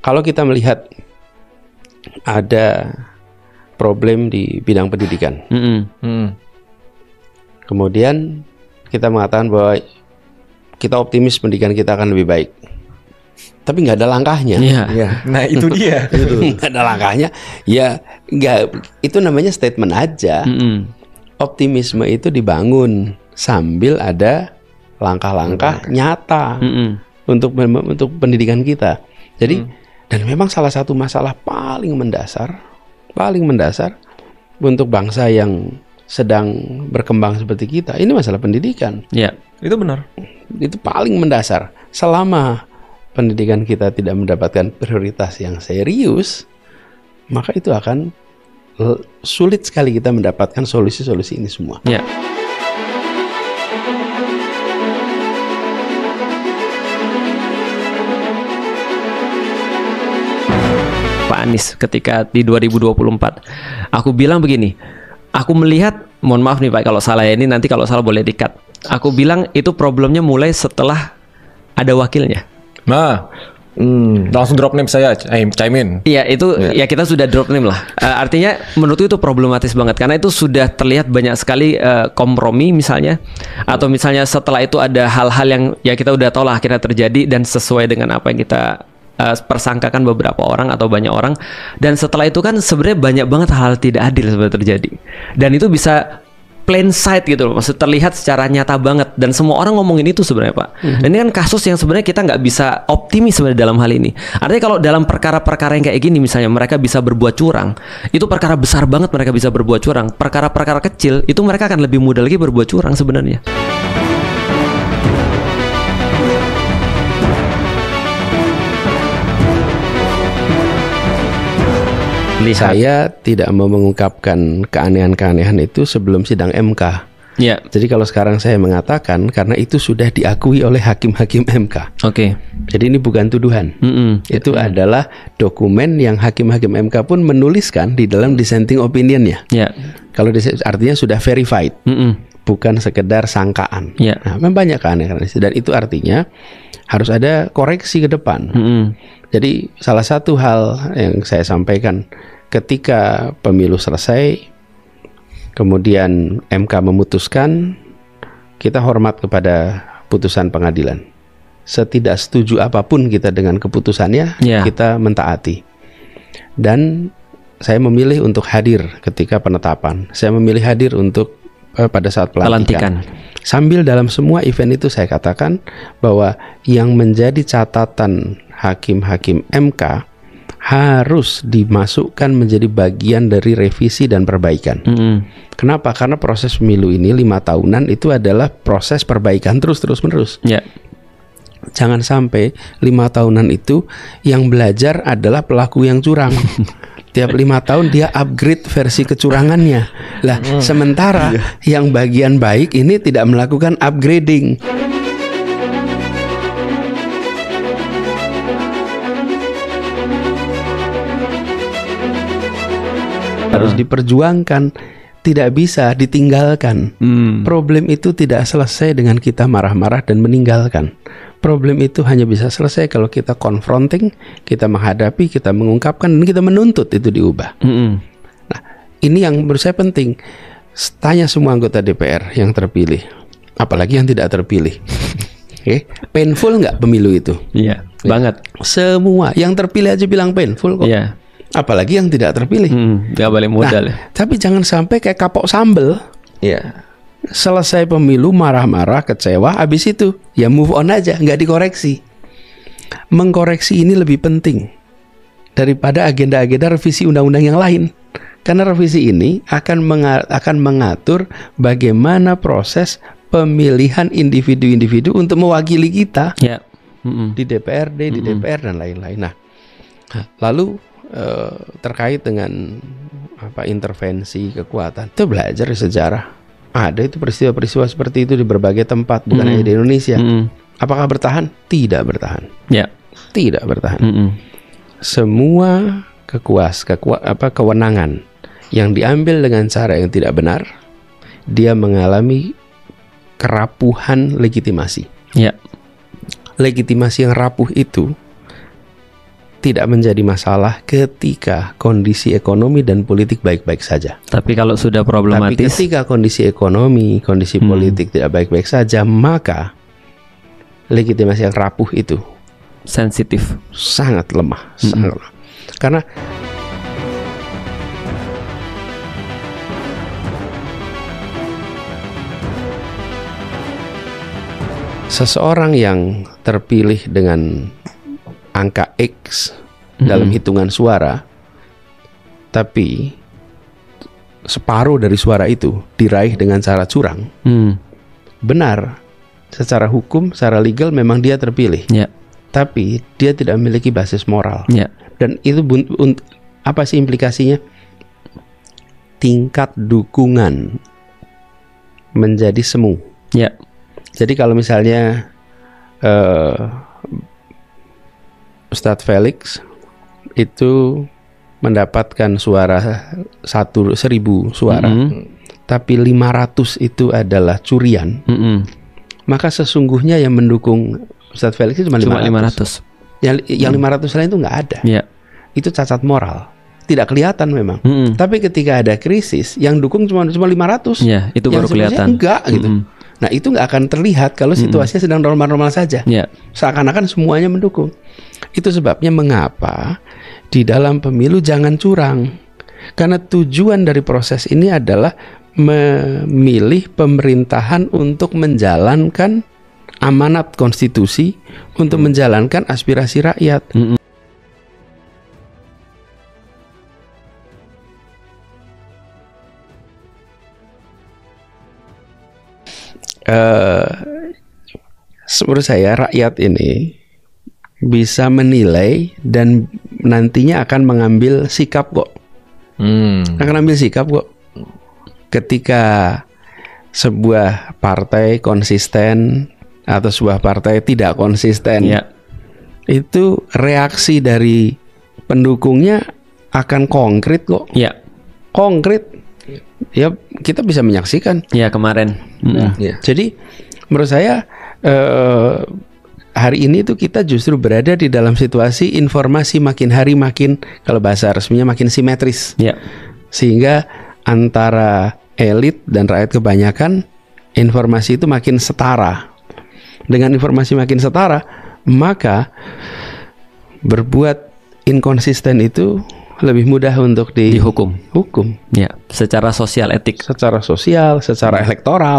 Kalau kita melihat ada problem di bidang pendidikan, kemudian kita mengatakan bahwa kita optimis pendidikan kita akan lebih baik, tapi nggak ada langkahnya. Ya. Nah itu dia. Nggak ada langkahnya. Ya nggak, itu namanya statement aja. Optimisme itu dibangun sambil ada langkah-langkah nyata untuk pendidikan kita. Jadi dan memang salah satu masalah paling mendasar untuk bangsa yang sedang berkembang seperti kita, ini masalah pendidikan. Ya, itu benar. Itu paling mendasar. Selama pendidikan kita tidak mendapatkan prioritas yang serius, maka itu akan sulit sekali kita mendapatkan solusi-solusi ini semua. Ya. Pak Anies ketika di 2024, aku bilang begini, aku melihat, mohon maaf nih Pak kalau salah ya, ini nanti kalau salah boleh di-cut. Aku bilang itu problemnya mulai setelah ada wakilnya. Nah, langsung drop name saya, Caimin. Iya itu ya kita sudah drop name lah. Artinya menurutku itu problematis banget karena itu sudah terlihat banyak sekali kompromi misalnya, atau misalnya setelah itu ada hal-hal yang ya kita udah tahu lah akhirnya terjadi dan sesuai dengan apa yang kita persangkakan beberapa orang atau banyak orang, dan setelah itu kan sebenarnya banyak banget hal tidak adil sebenarnya terjadi, dan itu bisa plain sight gitu loh, maksud terlihat secara nyata banget dan semua orang ngomongin itu sebenarnya Pak. Dan ini kan kasus yang sebenarnya kita nggak bisa optimis sebenarnya dalam hal ini. Artinya kalau dalam perkara-perkara yang kayak gini misalnya mereka bisa berbuat curang, itu perkara besar banget mereka bisa berbuat curang. Perkara-perkara kecil itu mereka akan lebih mudah lagi berbuat curang sebenarnya. Saya tidak mau mengungkapkan keanehan-keanehan itu sebelum sidang MK. Ya. Jadi kalau sekarang saya mengatakan karena itu sudah diakui oleh hakim-hakim MK. Oke. Jadi ini bukan tuduhan. Itu adalah dokumen yang hakim-hakim MK pun menuliskan di dalam dissenting opinionnya. Ya. Kalau artinya sudah verified, bukan sekedar sangkaan. Ya. Nah, memang banyak keanehan dan itu artinya harus ada koreksi ke depan. Jadi salah satu hal yang saya sampaikan ketika pemilu selesai, kemudian MK memutuskan, kita hormat kepada putusan pengadilan. Setidak setuju apapun kita dengan keputusannya, kita mentaati. Dan saya memilih untuk hadir ketika penetapan. Saya memilih hadir untuk pada saat pelantikan. Sambil dalam semua event itu saya katakan bahwa yang menjadi catatan hakim-hakim MK harus dimasukkan menjadi bagian dari revisi dan perbaikan. Kenapa? Karena proses pemilu ini 5 tahunan itu adalah proses perbaikan terus-menerus. Jangan sampai 5 tahunan itu yang belajar adalah pelaku yang curang. Tiap 5 tahun dia upgrade versi kecurangannya. Lah, sementara yang bagian baik ini tidak melakukan upgrading. Harus diperjuangkan, tidak bisa ditinggalkan. Problem itu tidak selesai dengan kita marah-marah dan meninggalkan. Problem itu hanya bisa selesai kalau kita confronting, kita menghadapi, kita mengungkapkan, dan kita menuntut itu diubah. Nah, ini yang menurut saya penting. Tanya semua anggota DPR yang terpilih, apalagi yang tidak terpilih. Painful nggak pemilu itu? Iya, banget. Semua yang terpilih aja bilang painful kok. Iya. Apalagi yang tidak terpilih. Gak boleh modal. Tapi jangan sampai kayak kapok sambel. Selesai pemilu marah-marah, kecewa, habis itu ya move on aja, nggak dikoreksi. Mengkoreksi ini lebih penting daripada agenda-agenda revisi undang-undang yang lain. Karena revisi ini akan mengatur bagaimana proses pemilihan individu-individu untuk mewakili kita di DPRD, di DPR dan lain-lain. Nah, lalu terkait dengan intervensi kekuatan, itu belajar di sejarah. Ada itu peristiwa-peristiwa seperti itu di berbagai tempat, bukan hanya di Indonesia. Apakah bertahan? Tidak bertahan. Tidak bertahan. Semua kewenangan yang diambil dengan cara yang tidak benar, dia mengalami kerapuhan legitimasi. Ya. Legitimasi yang rapuh itu tidak menjadi masalah ketika kondisi ekonomi dan politik baik-baik saja. Tapi kalau sudah Tapi problematis, ketika kondisi ekonomi, kondisi politik tidak baik-baik saja, maka legitimasi yang rapuh itu sensitif. sangat lemah, sangat lemah. Karena seseorang yang terpilih dengan angka X dalam hitungan suara, tapi separuh dari suara itu diraih dengan cara curang, benar, secara hukum, secara legal memang dia terpilih, Ya. tapi dia tidak memiliki basis moral. Ya. Dan itu apa sih implikasinya? Tingkat dukungan menjadi semu. Ya. Jadi kalau misalnya Ustadz Felix itu mendapatkan suara 1.000 suara, tapi 500 itu adalah curian, maka sesungguhnya yang mendukung Ustadz Felix itu cuma 500. Yang 500 lain itu nggak ada. Ya. Itu cacat moral. Tidak kelihatan memang. Tapi ketika ada krisis, yang dukung cuma 500. Ya, itu yang baru kelihatan. Enggak gitu. Nah, itu nggak akan terlihat kalau situasinya sedang normal-normal saja. Ya. Seakan-akan semuanya mendukung. Itu sebabnya mengapa di dalam pemilu jangan curang. Karena tujuan dari proses ini adalah memilih pemerintahan untuk menjalankan amanat konstitusi, untuk menjalankan aspirasi rakyat. Menurut saya rakyat ini bisa menilai dan nantinya akan mengambil sikap kok. Akan ambil sikap kok. Ketika sebuah partai konsisten atau sebuah partai tidak konsisten, Ya. itu reaksi dari pendukungnya akan konkret kok. Ya. Konkret. Ya, kita bisa menyaksikan. Ya, kemarin. Ya. Jadi menurut saya hari ini tuh kita justru berada di dalam situasi informasi makin hari makin, kalau bahasa resminya makin simetris. Ya. Sehingga antara elit dan rakyat kebanyakan informasi itu makin setara. Dengan informasi makin setara, maka berbuat inkonsisten itu lebih mudah untuk Dihukum. hukum. Ya, secara sosial etik. Secara sosial, secara elektoral.